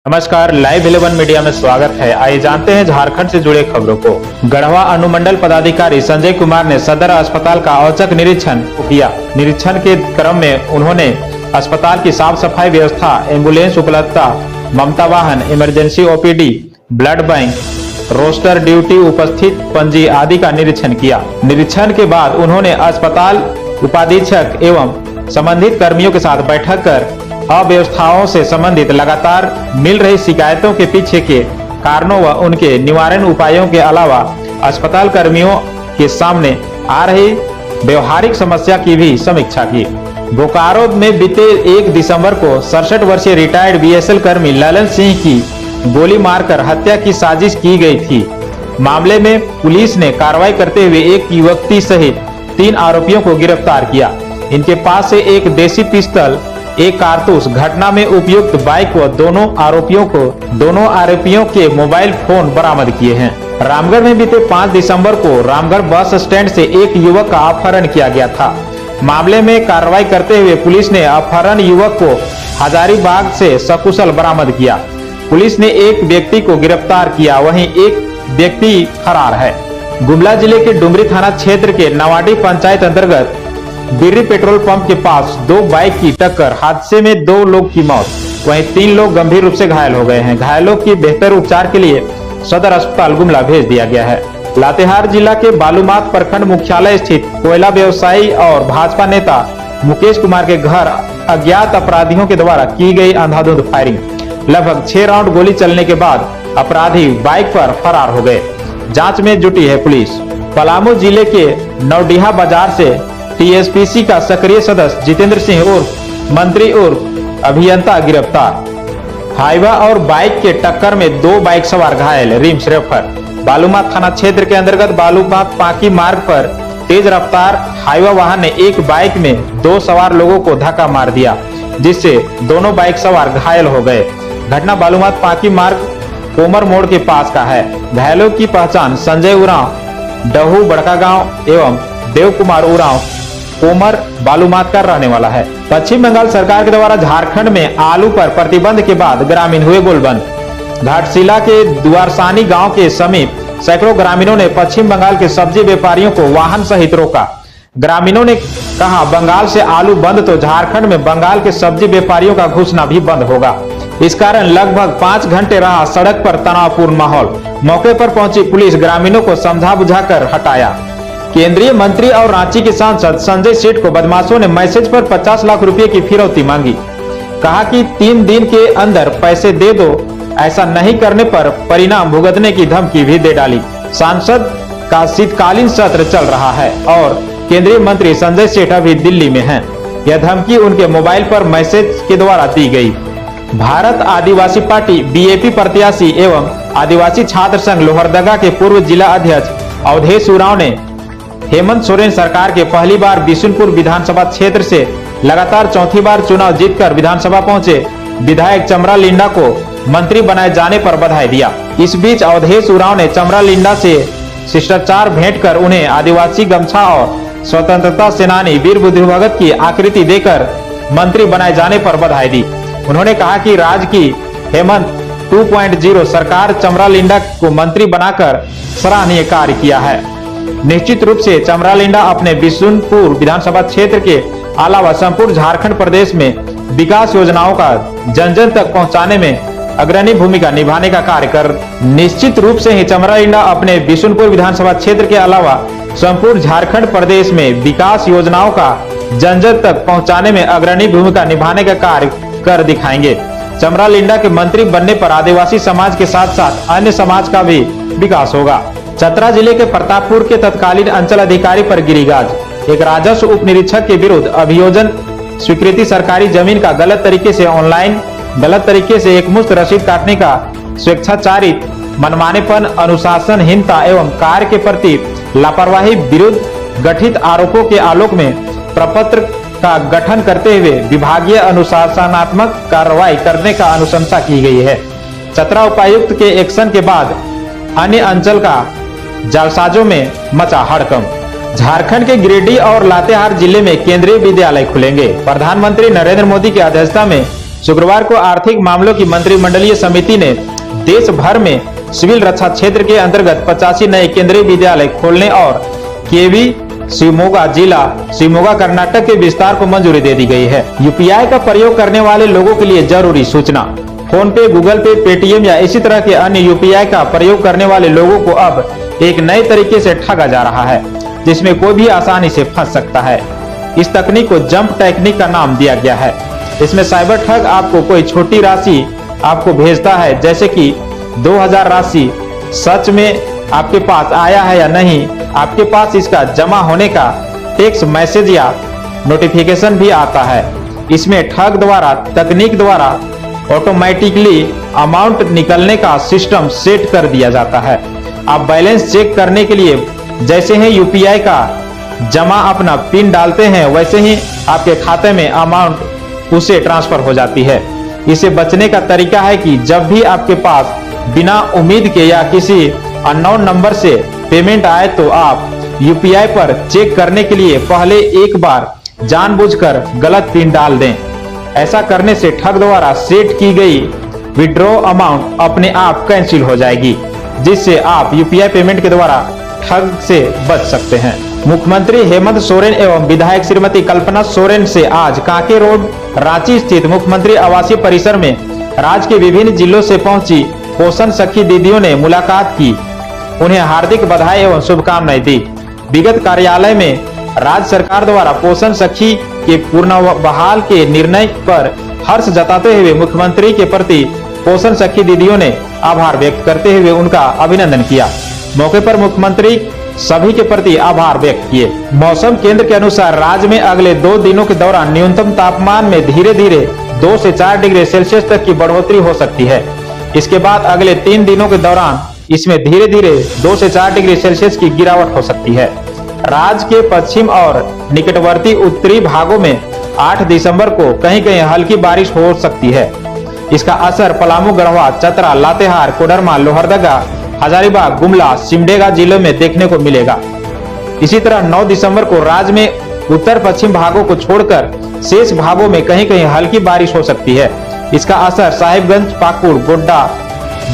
नमस्कार, live 11 media में स्वागत है। आइए जानते हैं झारखंड से जुड़े खबरों को। गढ़वा अनुमंडल पदाधिकारी संजय कुमार ने सदर अस्पताल का औचक निरीक्षण किया। निरीक्षण के क्रम में उन्होंने अस्पताल की साफ सफाई व्यवस्था, एम्बुलेंस उपलब्धता, ममता वाहन, emergency OPD, blood bank, roster duty, उपस्थित पंजी आदि का निरीक्षण किया। निरीक्षण के बाद उन्होंने अस्पताल उपाधीक्षक एवं संबंधित कर्मियों के साथ बैठक कर अव्यवस्थाओं से संबंधित लगातार मिल रही शिकायतों के पीछे के कारणों व उनके निवारण उपायों के अलावा अस्पताल कर्मियों के सामने आ रही व्यवहारिक समस्या की भी समीक्षा की। बोकारो में बीते 1 दिसंबर को 67 वर्षीय रिटायर्ड बीएसएल कर्मी ललन सिंह की गोली मारकर हत्या की साजिश की गई थी। मामले में पुलिस ने कार्रवाई करते हुए एक युवती सहित 3 आरोपियों को गिरफ्तार किया। इनके पास से एक देसी पिस्तौल, एक कारतूस, घटना में उपयुक्त बाइक व दोनों आरोपियों के मोबाइल फोन बरामद किए हैं। रामगढ़ में बीते 5 दिसंबर को रामगढ़ बस स्टैंड से एक युवक का अपहरण किया गया था। मामले में कार्रवाई करते हुए पुलिस ने अपहरण युवक को हजारीबाग से सकुशल बरामद किया। पुलिस ने एक व्यक्ति को गिरफ्तार किया, वहीं एक व्यक्ति फरार है। गुमला जिले के डुमरी थाना क्षेत्र के नवाडी पंचायत अंतर्गत बिर्री पेट्रोल पंप के पास 2 बाइक की टक्कर, हादसे में 2 लोग की मौत, वहीं 3 लोग गंभीर रूप से घायल हो गए हैं। घायलों की बेहतर उपचार के लिए सदर अस्पताल गुमला भेज दिया गया है। लातेहार जिला के बालूमाथ प्रखंड मुख्यालय स्थित कोयला व्यवसायी और भाजपा नेता मुकेश कुमार के घर अज्ञात अपराधियों के द्वारा की गई अंधाधुंध फायरिंग। लगभग 6 राउंड गोली चलने के बाद अपराधी बाइक पर फरार हो गए। जांच में जुटी है पुलिस। पलामू जिले के नौडीहा बाजार से टीएसपीसी का सक्रिय सदस्य जितेंद्र सिंह उर्फ मंत्री उर्फ अभियंता गिरफ्तार। हाईवा और बाइक के टक्कर में 2 बाइक सवार घायल, रिम्स रेफर। बालूमाथ थाना क्षेत्र के अंतर्गत बालूमाथ पांकी मार्ग पर तेज रफ्तार हाईवा वाहन ने एक बाइक में 2 सवार लोगों को धक्का मार दिया, जिससे दोनों बाइक सवार घायल हो गए। घटना बालूमाथ पांकी मार्ग कोमर मोड़ के पास का है। घायलों की पहचान संजय उरांव डहू बड़का गांव एवं देव कुमार उरांव कोमर बालूमाथ का रहने वाला है। पश्चिम बंगाल सरकार के द्वारा झारखंड में आलू पर प्रतिबंध के बाद ग्रामीण हुए गोलबंद। घाटशिला के दुआरसानी गांव के समीप सैकड़ों ग्रामीणों ने पश्चिम बंगाल के सब्जी व्यापारियों को वाहन सहित रोका। ग्रामीणों ने कहा, बंगाल से आलू बंद तो झारखंड में बंगाल के सब्जी व्यापारियों का घुसना भी बंद होगा। इस कारण लगभग 5 घंटे रहा सड़क पर तनावपूर्ण माहौल। मौके पर पहुंची पुलिस ग्रामीणों को समझा बुझाकर हटाया। केंद्रीय मंत्री और रांची के सांसद संजय सेठ को बदमाशों ने मैसेज पर 50 लाख रुपए की फिरौती मांगी। कहा कि 3 दिन के अंदर पैसे दे दो, ऐसा नहीं करने पर परिणाम भुगतने की धमकी भी दे डाली। सांसद का शीतकालीन सत्र चल रहा है और केंद्रीय मंत्री संजय सेठ अभी दिल्ली में हैं। यह धमकी उनके मोबाइल पर मैसेज के द्वारा दी गई। भारत आदिवासी पार्टी बीएपी प्रत्याशी एवं आदिवासी छात्र संघ लोहरदगा के पूर्व जिला अध्यक्ष अवधेश उरांव ने हेमंत सोरेन सरकार के पहली बार बिशुनपुर विधानसभा क्षेत्र से लगातार चौथी बार चुनाव जीतकर विधानसभा पहुंचे विधायक चमरा लिंडा को मंत्री बनाए जाने पर बधाई दिया। इस बीच अवधेश उरांव ने चमरा लिंडा से शिष्टाचार भेंट कर उन्हें आदिवासी गमछा और स्वतंत्रता सेनानी वीर बुद्धू भगत की आकृति देकर मंत्री बनाए जाने पर बधाई दी। उन्होंने कहा कि राज्य की हेमंत 2.0 सरकार चमरा लिंडा को मंत्री बनाकर सराहनीय कार्य किया है। निश्चित रूप से चमरा लिंडा अपने बिशुनपुर विधानसभा क्षेत्र के अलावा संपूर्ण झारखंड प्रदेश में विकास योजनाओं का जन जन तक पहुंचाने में अग्रणी भूमिका निभाने का कार्य कर निश्चित रूप से ही चमरा लिंडा अपने बिशुनपुर विधानसभा क्षेत्र के अलावा संपूर्ण झारखंड प्रदेश में विकास योजनाओं का जन जन तक पहुंचाने में अग्रणी भूमिका निभाने का कार्य कर दिखाएंगे। चमरा लिंडा के मंत्री बनने पर आदिवासी समाज के साथ साथ अन्य समाज का भी विकास होगा। चतरा जिले के प्रतापपुर के तत्कालीन अंचल अधिकारी पर गिरी गाज। एक राजस्व उप निरीक्षक के विरुद्ध अभियोजन स्वीकृति सरकारी जमीन का गलत तरीके से ऑनलाइन गलत तरीके से एकमुश्त रसीद काटने का स्वेच्छाचारित मनमानेपन, अनुशासनहीनता एवं कार्य के प्रति लापरवाही विरुद्ध गठित आरोपों के आलोक में प्रपत्र का गठन करते हुए विभागीय अनुशासनात्मक कार्रवाई करने का अनुशंसा की गई है। चतरा उपायुक्त के एक्शन के बाद अन्य अंचल का जालसाजों में मचा हड़कंप। झारखंड के गिरिडीह और लातेहार जिले में केंद्रीय विद्यालय खुलेंगे। प्रधानमंत्री नरेंद्र मोदी की अध्यक्षता में शुक्रवार को आर्थिक मामलों की मंत्रिमंडलीय समिति ने देश भर में सिविल रक्षा क्षेत्र के अंतर्गत 85 नए केंद्रीय विद्यालय खोलने और केवी शिवमोगा जिला शिवमोगा कर्नाटक के विस्तार को मंजूरी दे दी गई है। यूपीआई का प्रयोग करने वाले लोगों के लिए जरूरी सूचना। फोन पे, गूगल पे, पेटीएम या इसी तरह के अन्य यूपीआई का प्रयोग करने वाले लोगों को अब एक नए तरीके से ठगा जा रहा है, जिसमें कोई भी आसानी से फंस सकता है। इस तकनीक को जंप टेक्निक का नाम दिया गया है। इसमें साइबर ठग आपको कोई छोटी राशि आपको भेजता है, जैसे कि 2000 राशि सच में आपके पास आया है या नहीं। आपके पास इसका जमा होने का टेक्स्ट मैसेज या नोटिफिकेशन भी आता है। इसमें ठग द्वारा तकनीक द्वारा ऑटोमेटिकली अमाउंट निकलने का सिस्टम सेट कर दिया जाता है। आप बैलेंस चेक करने के लिए जैसे ही यूपीआई का जमा अपना पिन डालते हैं, वैसे ही आपके खाते में अमाउंट उसे ट्रांसफर हो जाती है। इसे बचने का तरीका है कि जब भी आपके पास बिना उम्मीद के या किसी अननोन नंबर से पेमेंट आए तो आप यूपीआई पर चेक करने के लिए पहले एक बार जानबूझकर गलत पिन डाल दें। ऐसा करने से ठग द्वारा सेट की गई विड्रॉ अमाउंट अपने आप कैंसिल हो जाएगी, जिससे आप यूपीआई पेमेंट के द्वारा ठग से बच सकते हैं। मुख्यमंत्री हेमंत सोरेन एवं विधायक श्रीमती कल्पना सोरेन से आज कांके रोड रांची स्थित मुख्यमंत्री आवासीय परिसर में राज्य के विभिन्न जिलों से पहुंची पोषण सखी दीदियों ने मुलाकात की। उन्हें हार्दिक बधाई एवं शुभकामनाएं दी। विगत कार्यालय में राज्य सरकार द्वारा पोषण सखी के पुनर्बहाल के निर्णय पर हर्ष जताते हुए मुख्यमंत्री के प्रति पोषण सखी दीदियों ने आभार व्यक्त करते हुए उनका अभिनंदन किया। मौके पर मुख्यमंत्री सभी के प्रति आभार व्यक्त किए। मौसम केंद्र के अनुसार राज्य में अगले 2 दिनों के दौरान न्यूनतम तापमान में धीरे धीरे 2 से 4 डिग्री सेल्सियस तक की बढ़ोतरी हो सकती है। इसके बाद अगले 3 दिनों के दौरान इसमें धीरे धीरे 2 से 4 डिग्री सेल्सियस की गिरावट हो सकती है। राज्य के पश्चिम और निकटवर्ती उत्तरी भागों में 8 दिसंबर को कहीं कहीं हल्की बारिश हो सकती है। इसका असर पलामू, गढ़वा, चतरा, लातेहार, कोडरमा, लोहरदगा, हजारीबाग, गुमला, सिमडेगा जिलों में देखने को मिलेगा। इसी तरह 9 दिसंबर को राज्य में उत्तर पश्चिम भागों को छोड़कर शेष भागों में कहीं कहीं हल्की बारिश हो सकती है। इसका असर साहिबगंज, पाकुड़, गोड्डा,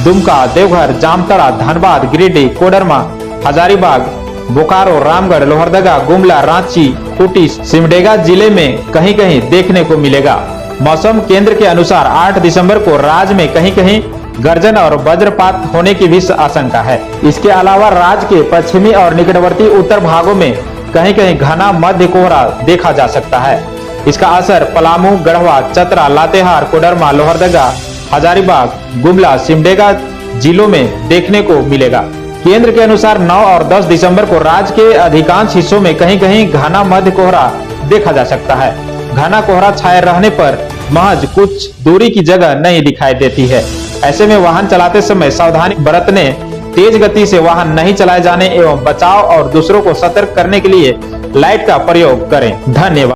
दुमका, देवघर, जामताड़ा, धनबाद, गिरिडीह, कोडरमा, हजारीबाग, बोकारो, रामगढ़, लोहरदगा, गुमला, रांची, खूंटी, सिमडेगा जिले में कहीं कहीं देखने को मिलेगा। मौसम केंद्र के अनुसार 8 दिसंबर को राज्य में कहीं कहीं गर्जन और वज्रपात होने की भी आशंका है। इसके अलावा राज्य के पश्चिमी और निकटवर्ती उत्तर भागों में कहीं कहीं घना मध्य कोहरा देखा जा सकता है। इसका असर पलामू, गढ़वा, चतरा, लातेहार, कोडरमा, लोहरदगा, हजारीबाग, गुमला, सिमडेगा जिलों में देखने को मिलेगा। केंद्र के अनुसार 9 और 10 दिसंबर को राज्य के अधिकांश हिस्सों में कहीं कहीं घना मध्य कोहरा देखा जा सकता है। घना कोहरा छाए रहने पर महज कुछ दूरी की जगह नहीं दिखाई देती है। ऐसे में वाहन चलाते समय सावधानी बरतने, तेज गति से वाहन नहीं चलाए जाने एवं बचाव और दूसरों को सतर्क करने के लिए लाइट का प्रयोग करें। धन्यवाद।